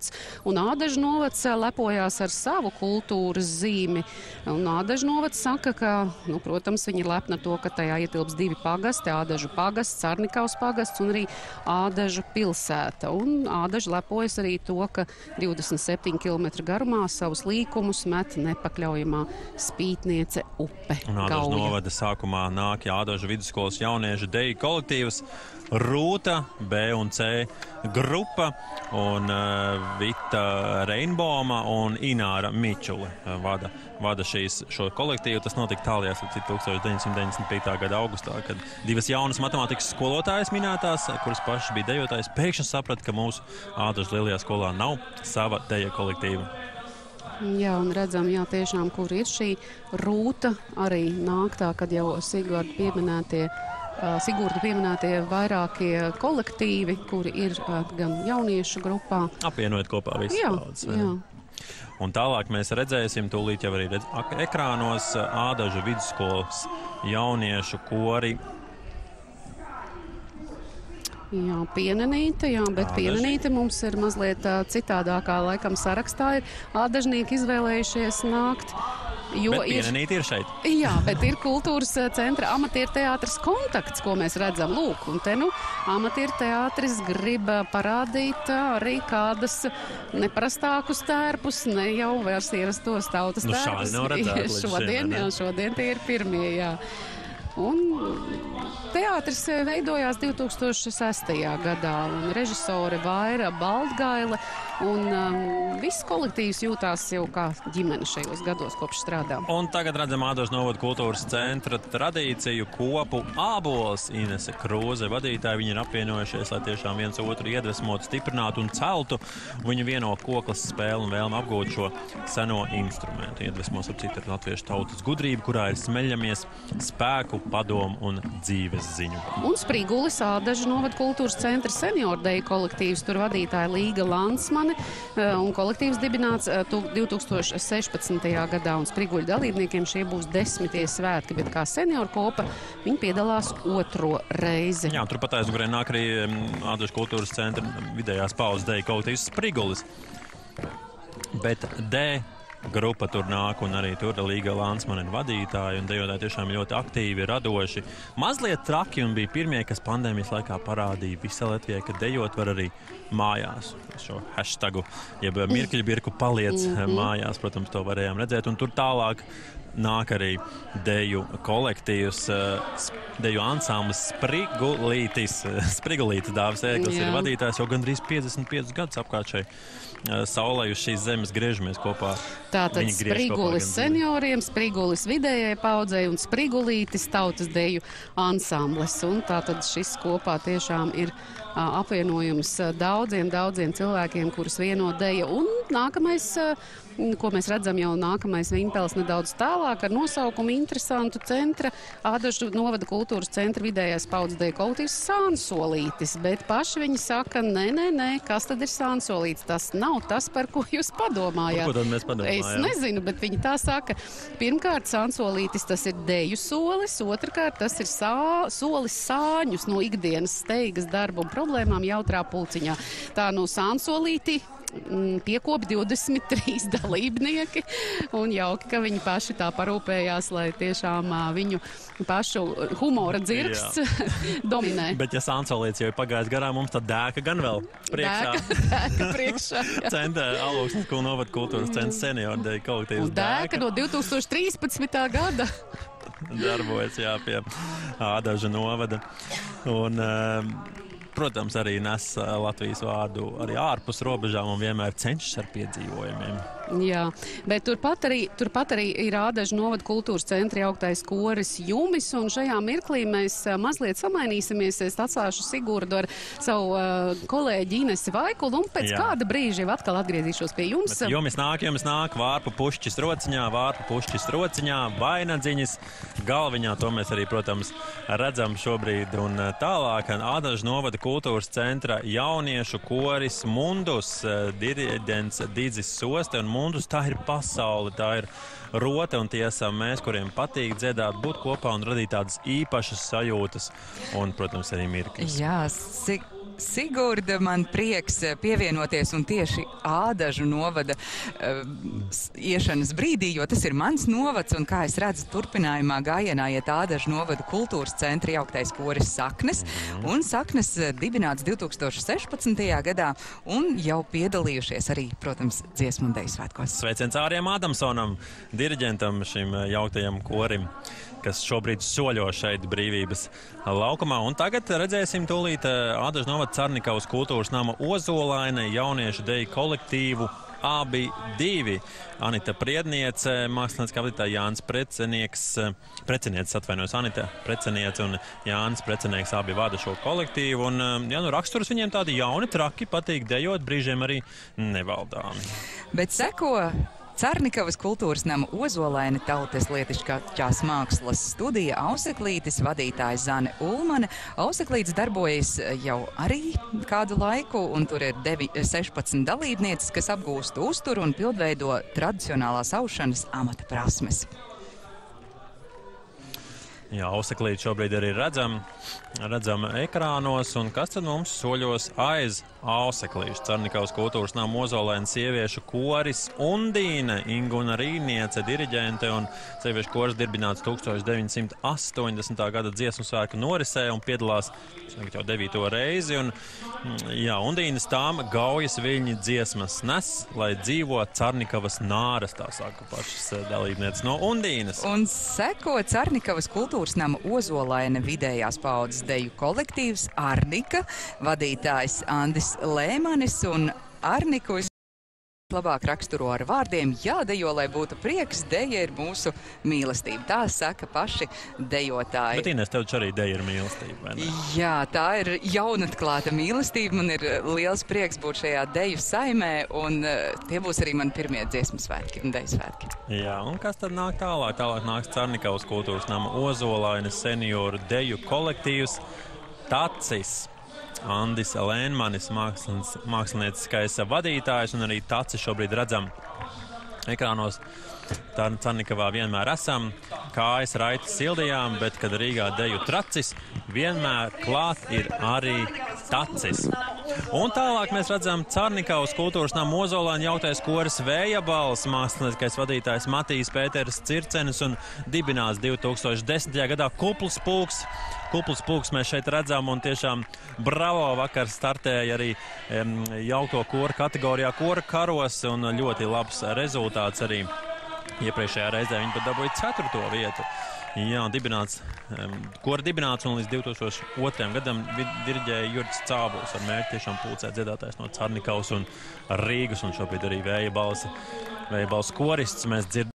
novads, un Ādažu novads lepojās ar savu kultūras zīmi. Un Ādažu novads saka, ka, protams, viņi ir lepni ar to, ka tajā ietilps 2 pagasti, Ādažu pagasts, Carnikavas pagasts un arī Ādažu pilsēta. Un Ādaži lepojas arī to, ka 27 km garumā savus līkumus met nepakļaujamā spītniece upe Un Ādažu Gauja. novada sākumā nāk Ādažu vidusskolas jauniešu deju kolektīvs Rūta, B un C grupa un Vita Reinboma un Ināra Mičule vada šo kolektīvu. Tas notika tālajās 1995. gada augustā, kad 2 jaunas matemātikas skolotājas minētās, kuras pašas bija dejotājs, pēkšņi saprata, ka mūsu Ādažu lielajā skolā nav sava deja kolektīva. Jā, un redzam, tiešām, kur ir šī Rūta, arī nāk tā, kad jau Sigurda pieminētie vairākie kolektīvi, kuri ir gan jauniešu grupā. Apvienojot kopā visas paudzes. Jā. Un tālāk mēs redzēsim, tūlīt jau arī ekrānos, Ādažu vidusskolas jauniešu kori. Jā, Pienenīte, bet Pienenīte mums ir mazliet citādākā laikam sarakstā. Ādažnieki izvēlējušies nākt. Bet Pienenīte ir šeit. Jā, bet ir kultūras centra amatieru teātris Kontakts, ko mēs redzam. Lūk, un te amatieru teātris grib parādīt arī kādas neparastākus tērpus, ne jau vairs ierastos tautas tērpus. Šādi nav redzēt šodien tie ir pirmie, jā. Un teātris veidojās 2006. gadā, un režisore Vaira Baltgaile, un viss kolektīvs jūtās jau kā ģimene šajos gados, kopš strādā. Un tagad redzam Ādažu novada kultūras centra tradīciju kopu Ābols. Inese Krūze vadītāji, viņi ir apvienojušies, lai tiešām viens otru iedvesmotu, stiprinātu un celtu. Viņu vieno koklas spēli un vēlmi apgūt šo seno instrumentu. Iedvesmos ap citu latviešu tautas gudrību, kurā ir smeļamies spēku, padomu un dzīves ziņu. Un Sprigulis Ādažu novada kultūras centra seniordeju kolektīvs, tur vadītāja Līga Lansmane, un kolektīvs dibināts 2016. gadā, un Spriguļu dalībniekiem šie būs 10. svētki, bet kā senioru kopa viņi piedalās 2. reizi. Jā, turpat aizmugurē nāk arī Ādažu kultūras centra vidējās paudzes deju kolektīvs Sprigulis. Bet D grupa tur nāk, un arī tur Līga Lansmane ir vadītāji, un dejotāji tiešām ļoti aktīvi, radoši. Mazliet traki un bija pirmie, kas pandēmijas laikā parādīja visai Latvijai, ka dejot var arī mājās. Šo hashtagu, jeb mirkļbirku paliec mājās, protams, to varējām redzēt, un tur tālāk nāk arī deju kolektīvs, deju ansamblis Sprigulītis Dāvis Ēglis ir vadītājs jau gandrīz 55 gadus apkārt šai saulē uz šīs zemes griežamies kopā. Tātad Sprigulis senioriem, Sprigulis vidējai paudzei un Sprigulītis tautas deju ansamblis. Un tātad šis kopā tiešām ir apvienojums daudziem cilvēkiem, kurus vieno deja. Un nākamais, ko mēs redzam jau nākamais Vīnpels nedaudz tālāk ar nosaukumu interesantu centra, Ādažu novada kultūras centra vidējais paudzes deju kolektīvs Sānsolītis. Bet paši viņi saka, nē, kas tad ir Sānsolītis? Tas nav tas, par ko jūs padomājāt. Par ko tad mēs padomājām? Es nezinu, bet viņi tā saka. Pirmkārt, Sānsolītis tas ir deju solis, otrkārt tas ir solis sāņus no ikdienas steigas darba un problēmām jautrā pulciņā. Tā no Sānsolīti piekopa 23 dalībnieki, un jauki, ka viņi paši tā parūpējās, lai tiešām viņu pašu humora dzirksts dominē. Bet ja Sānsolītis jau ir pagājis garām, mums tad Dēka gan vēl priekšā. Dēka priekšā, jā. Centra Alūksnes novada kultūras centra seniordeju kolektīvs Un Dēka no 2013. gada. Darbojas, pie Ādažu novada. Un protams, arī nes Latvijas vārdu arī ārpus robežām un vienmēr cenšas ar piedzīvojumiem. Jā, bet turpat arī ir Ādažu novada kultūras centra jauktais koris Jumis, un šajā mirklī mēs mazliet samainīsimies. Es atstāšu Sigurdu ar savu kolēģi Inesi Vaikulu, un pēc kāda brīža jau atkal atgriezīšos pie jums. Bet Jumis nāk, vārpa pušķis rociņā, vainadziņas galviņā, to mēs arī, protams, redzam šobrīd, un tālāk Ādažu novada kultūras centra jauniešu koris Mundus, diriģents Didzis Soste, un Mundus, tā ir pasaule, tā ir rote, un tie esam mēs, kuriem patīk dziedāt, būt kopā un radīt tādas īpašas sajūtas un, protams, arī mirkļus. Jā, Sigurda, man prieks pievienoties un tieši Ādažu novada iešanas brīdī, jo tas ir mans novads, un kā es redzu, turpinājumā gājienā iet Ādažu novada kultūras centra jauktais koris Saknes, un Saknes dibināts 2016. gadā, un jau piedalījušies arī, protams, dziesmu un deju svētkos. Sveiciens Ārijam Adamsonam, diriģentam šim jauktajam korim, kas šobrīd soļo šeit brīvības laukumā. Un tagad redzēsim tūlīt Ādažu novada Carnikavas kultūras nama Ozolaine jauniešu deju kolektīvu abi divi. Anita Priedniece, mākslinieckā vadītāja Jānis Precenieks, atvainojos, Anita Preceniece un Jānis Precenieks abi vada šo kolektīvu. Un, ja nu raksturs viņiem tādi jauni, traki, patīk dejot, brīžiem arī nevaldāmi. Bet seko Carnikavas kultūras nama Ozolaine tautas lietišķās mākslas studija Auseklītis, vadītājs Zane Ulmane. Auseklītis darbojas jau arī kādu laiku, un tur ir 16 dalībnieces, kas apgūst uzturu un pildveido tradicionālās aušanas amata prasmes. Jā, Auseklīti šobrīd arī redzam ekrānos, un kas tad mums soļos aiz Auseklīšu? Carnikavas kultūras nama Ozolaine sieviešu koris Undīne, Inguna Rīniece, diriģente, un sieviešu koris dibināts 1980. gada dziesmu svētku norisē un piedalās jau 9. reizi. Un, jā, Undīnes tām gaujas viļņi dziesmas nes, lai dzīvo Carnikavas nāras, tā saka pašas dalībnieces no Undīnes. Un seko Carnikavas kultūras nama Ozolaine vidējās paaudzes deju kolektīvs Arnika, vadītājs Andis Lēmanis, un Arniku labāk raksturo ar vārdiem: jādejo, lai būtu prieks, deja ir mūsu mīlestība. Tā saka paši dejotāji. Bet, Inês, tev arī deja ir mīlestība, vai ne? Jā, tā ir jaunatklāta mīlestība. Man ir liels prieks būt šajā deju saimē, un tie būs arī mani pirmie dziesmu svētki un deju svētki. Jā, un kas tad nāk tālāk? Tālāk nāks Carnikavas kultūras nama Ozolaine senioru deju kolektīvs Tacis. Andis Lēnmanis, mākslinieckais vadītājs, un arī Taci šobrīd redzam ekrānos. Carnikavā vienmēr esam, kājas raitas sildījām, bet, kad Rīgā deju Tracis, vienmēr klāt ir arī Tacis. Un tālāk mēs redzam Carnikavas kultūras nama Ozolaine jauktais koris Vējabals, mākslinieckais vadītājs Matijs Pēteris Circenis, un dibināts 2010. gadā Kupls pulks. Kupls pulks mēs šeit redzam, un tiešām bravo, vakar startēja arī jaukto koru kategorijā kora karos, un ļoti labs rezultāts arī. Iepriekšējā reizē viņi pat dabūja 4. vietu. Jā, kora dibināts, un līdz 2002. gadam diriģēja Jurģis Cābuls ar mērķi tiešām pulcēt dziedātājs no Carnikavas un Rīgas, un šobrīd arī Vējabals korists mēs dzirdam.